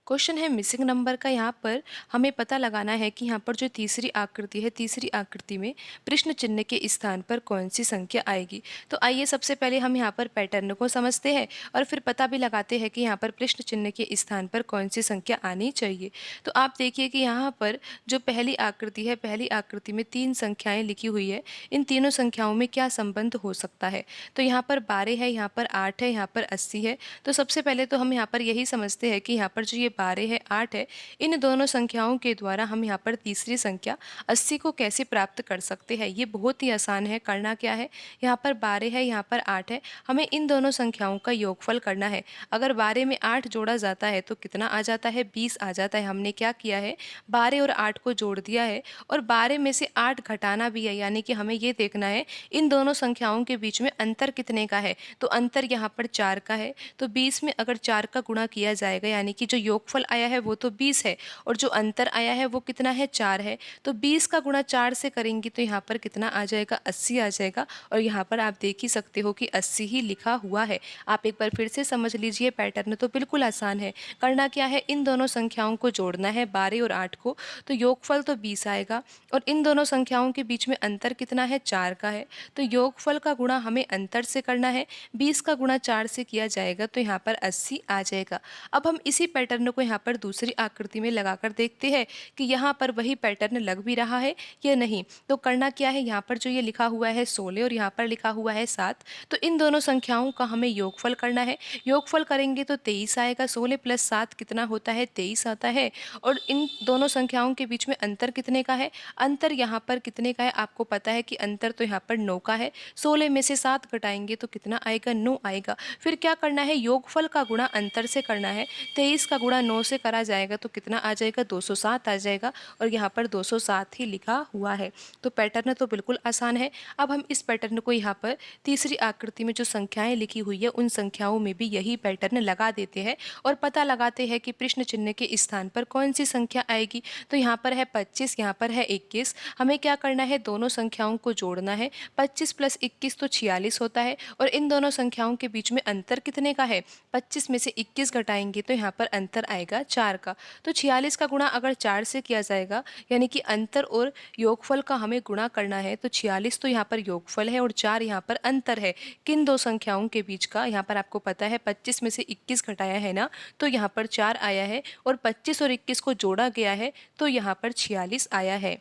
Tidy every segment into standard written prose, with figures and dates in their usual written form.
Question है missing number का। यहाँ पर हमें पता लगाना है कि यहाँ पर जो तीसरी आकृति है, तीसरी आकृति में प्रश्न चिन्ह के स्थान पर कौन सी संख्या आएगी। तो आइए सबसे पहले हम यहाँ पर पैटर्न को समझते हैं और फिर पता भी लगाते हैं कि यहाँ पर प्रश्न चिन्ह के स्थान पर कौन सी संख्या आनी चाहिए। तो आप देखिए कि यहाँ पर जो पहली आकृति है, पहली आकृति में 3 संख्याएं लिखी हुई है। इन तीनों संख्याओं में क्या संबंध हो सकता है। तो यहाँ पर 12 है, यहाँ पर 8 है, यहाँ पर 80 है। तो सबसे पहले तो हम यहाँ पर यही समझते हैं कि यहाँ पर जो ये 12 है, 8 है, इन दोनों संख्याओं के द्वारा हम यहाँ पर तीसरी संख्या 80 को कैसे प्राप्त कर सकते हैं। ये बहुत ही आसान है। करना क्या है, यहाँ पर 12 है, यहाँ पर 8 है, हमें इन दोनों संख्याओं का योगफल करना है। अगर 12 में 8 जोड़ा जाता है तो कितना आ जाता है, 20 आ जाता है। हमने क्या किया है, 12 और 8 को जोड़ दिया है और 12 में से 8 घटाना भी है, यानी कि हमें ये देखना है इन दोनों संख्याओं के बीच में अंतर कितने का है। तो अंतर यहाँ पर 4 का है। तो 20 में अगर 4 का गुणा किया जाएगा, यानी कि जो योगफल आया है वो तो 20 है और जो अंतर आया है वो कितना है, 4 है। तो 20 का गुणा 4 से करेंगे तो यहाँ पर कितना आ जाएगा, 80 आ जाएगा। और यहाँ पर आप देख ही सकते हो कि 80 ही लिखा हुआ है। आप एक बार फिर से समझ लीजिए, पैटर्न तो बिल्कुल आसान है। करना क्या है, इन दोनों संख्याओं को जोड़ना है, 12 और 8 को, तो योगफल तो 20 आएगा और इन दोनों संख्याओं के बीच में अंतर कितना है, 4 का है। तो योगफल का गुणा हमें अंतर से करना है, 20 का गुणा 4 से किया जाएगा तो यहाँ पर 80 आ जाएगा। अब हम इसी पैटर्न को यहाँ पर दूसरी आकृति में लगाकर देखते हैं कि यहाँ पर वही पैटर्न लग भी रहा है या नहीं। तो करना क्या है, यहाँ पर जो ये लिखा हुआ है 16 और यहाँ पर लिखा हुआ है 7, तो इन दोनों संख्याओं का हमें योगफल करना है। योगफल करेंगे तो 23 आएगा। 16 प्लस 7 कितना होता है, 23 आता है। और इन दोनों संख्याओं के बीच में अंतर कितने का है, अंतर यहाँ पर कितने का है, आपको पता है कि अंतर तो यहाँ पर 9 का है। 16 में से 7 घटाएंगे तो कितना आएगा, 9 आएगा। फिर क्या करना है, योगफल का गुणा अंतर से करना है। 23 का गुणा 9 से करा जाएगा तो कितना आ जाएगा, 207 आ जाएगा और यहाँ पर 207 ही लिखा हुआ है। तो पैटर्न तो बिल्कुल आसान है। अब हम इस पैटर्न को यहाँ पर तीसरी आकृति में जो संख्याएं लिखी हुई है उन संख्याओं में भी यही पैटर्न लगा देते हैं और पता लगाते हैं कि प्रश्न चिन्ह के स्थान पर कौन सी संख्या आएगी। तो यहाँ पर है 25, यहाँ पर है 21। हमें क्या करना है, दोनों संख्याओं को जोड़ना है। 25 प्लस 21 तो 46 होता है और इन दोनों संख्याओं के बीच में अंतर कितने का है, 25 में से 21 घटाएंगे तो यहाँ पर अंतर आएगा 4 का। तो 46 का गुणा अगर 4 से किया जाएगा, यानी कि अंतर और योगफल का हमें गुणा करना है। तो 46 तो यहाँ पर योगफल है और 4 यहाँ पर अंतर है। किन दो संख्याओं के बीच का, यहाँ पर आपको पता है 25 में से 21 घटाया है ना, तो यहाँ पर 4 आया है और 25 और 21 को जोड़ा गया है तो यहाँ पर 46 आया है।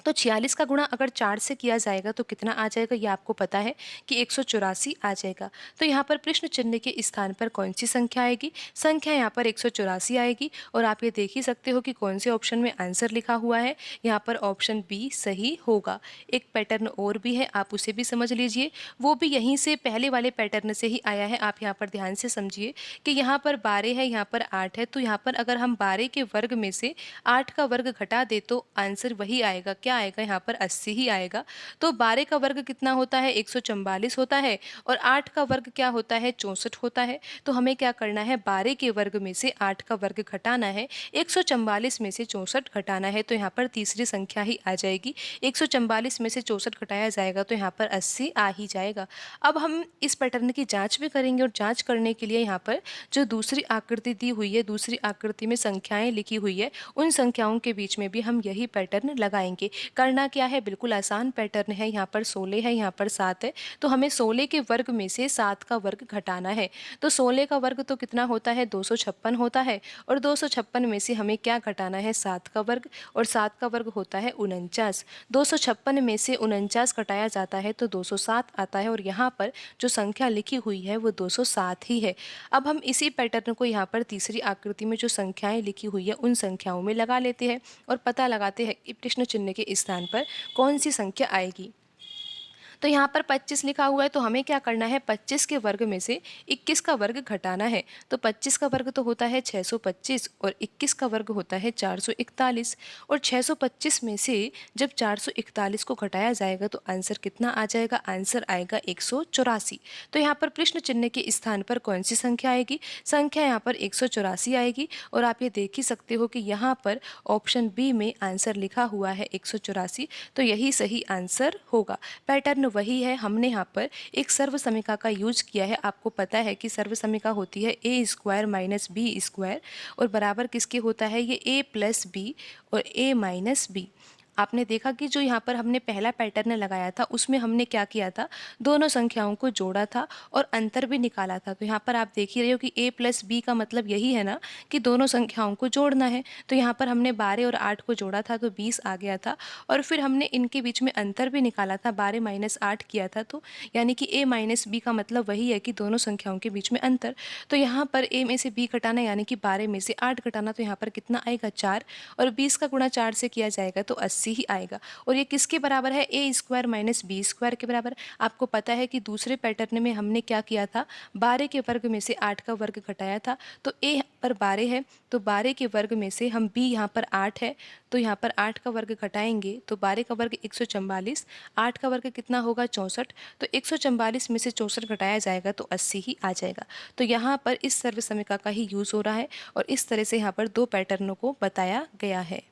तो 46 का गुणा अगर 4 से किया जाएगा तो कितना आ जाएगा, ये आपको पता है कि 184 आ जाएगा। तो यहाँ पर प्रश्न चिन्ह के स्थान पर कौन सी संख्या आएगी, संख्या यहाँ पर 184 आएगी। और आप ये देख ही सकते हो कि कौन से ऑप्शन में आंसर लिखा हुआ है, यहाँ पर ऑप्शन बी सही होगा। एक पैटर्न और भी है, आप उसे भी समझ लीजिए, वो भी यहीं से पहले वाले पैटर्न से ही आया है। आप यहाँ पर ध्यान से समझिए कि यहाँ पर 12 है, यहाँ पर 8 है, तो यहाँ पर अगर हम 12 के वर्ग में से 8 का वर्ग घटा दे तो आंसर वही आएगा, क्या आएगा, यहाँ पर 80 ही आएगा। तो 12 का वर्ग कितना होता है, 144 होता है और 8 का वर्ग क्या होता है, 64 होता है। तो हमें क्या करना है, 12 के वर्ग में से 8 का वर्ग घटाना है, 144 में से 64 घटाना है, तो यहाँ पर तीसरी संख्या ही आ जाएगी। 144 में से 64 घटाया जाएगा तो यहाँ पर 80 आ ही जाएगा। अब हम इस पैटर्न की जाँच भी करेंगे और जाँच करने के लिए यहाँ पर जो दूसरी आकृति दी हुई है, दूसरी आकृति में संख्याएं लिखी हुई है, उन संख्याओं के बीच में भी हम यही पैटर्न लगाएंगे। करना क्या है, बिल्कुल आसान पैटर्न है। यहाँ पर 16 है, यहाँ पर 7 है, तो हमें 16 के वर्ग में से 7 का वर्ग घटाना है। तो 16 का वर्ग तो कितना होता है, 256 होता है और 256 में से हमें क्या घटाना है, 7 का वर्ग, और 7 का वर्ग होता है 49। 256 में से 49 घटाया जाता है तो 207 आता है और यहाँ पर जो संख्या लिखी हुई है वो 207 ही है। अब हम इसी पैटर्न को यहाँ पर तीसरी आकृति में जो संख्याएं लिखी हुई है उन संख्याओं में लगा लेते हैं और पता लगाते हैं कि प्रश्न चिन्ह के स्थान पर कौन सी संख्या आएगी। तो यहाँ पर 25 लिखा हुआ है, तो हमें क्या करना है, 25 के वर्ग में से 21 का वर्ग घटाना है। तो 25 का वर्ग तो होता है 625 और 21 का वर्ग होता है 441 और 625 में से जब 441 को घटाया जाएगा तो आंसर कितना आ जाएगा, आंसर आएगा 184। तो यहाँ पर प्रश्न चिन्ह के स्थान पर कौन सी संख्या आएगी, संख्या यहाँ पर 184 आएगी। और आप ये देख ही सकते हो कि यहाँ पर ऑप्शन बी में आंसर लिखा हुआ है 184, तो यही सही आंसर होगा। पैटर्न वही है, हमने यहाँ पर एक सर्वसमिका का यूज किया है। आपको पता है कि सर्वसमिका होती है ए स्क्वायर माइनस बी स्क्वायर, और बराबर किसके होता है, ये ए प्लस बी और ए माइनस बी। आपने देखा कि जो यहाँ पर हमने पहला पैटर्न लगाया था उसमें हमने क्या किया था, दोनों संख्याओं को जोड़ा था और अंतर भी निकाला था। तो यहाँ पर आप देख ही रहे हो कि a प्लस बी का मतलब यही है ना कि दोनों संख्याओं को जोड़ना है। तो यहाँ पर हमने 12 और 8 को जोड़ा था तो 20 आ गया था, और फिर हमने इनके बीच में अंतर भी निकाला था, 12 माइनस 8 किया था, तो यानी कि a माइनस बी का मतलब वही है कि दोनों संख्याओं के बीच में अंतर। तो यहाँ पर a में से b घटाना यानी कि 12 में से 8 घटाना, तो यहाँ पर कितना आएगा, 4, और 20 का गुणा 4 से किया जाएगा तो 80 ही आएगा। और ये किसके बराबर है, ए स्क्वायर माइनस बी स्क्वायर के बराबर। आपको पता है कि दूसरे पैटर्न में हमने क्या किया था, 12 के वर्ग में से 8 का वर्ग घटाया था। तो ए यहाँ पर 12 है, तो 12 के वर्ग में से हम बी यहाँ पर 8 है, तो यहाँ पर 8 का वर्ग घटाएंगे तो 12 का वर्ग 144, 8 का वर्ग कितना होगा, 64। तो 144 में से 64 घटाया जाएगा तो 80 ही आ जाएगा। तो यहाँ पर इस सर्वसमिका का ही यूज़ हो रहा है और इस तरह से यहाँ पर दो पैटर्नों को बताया गया है।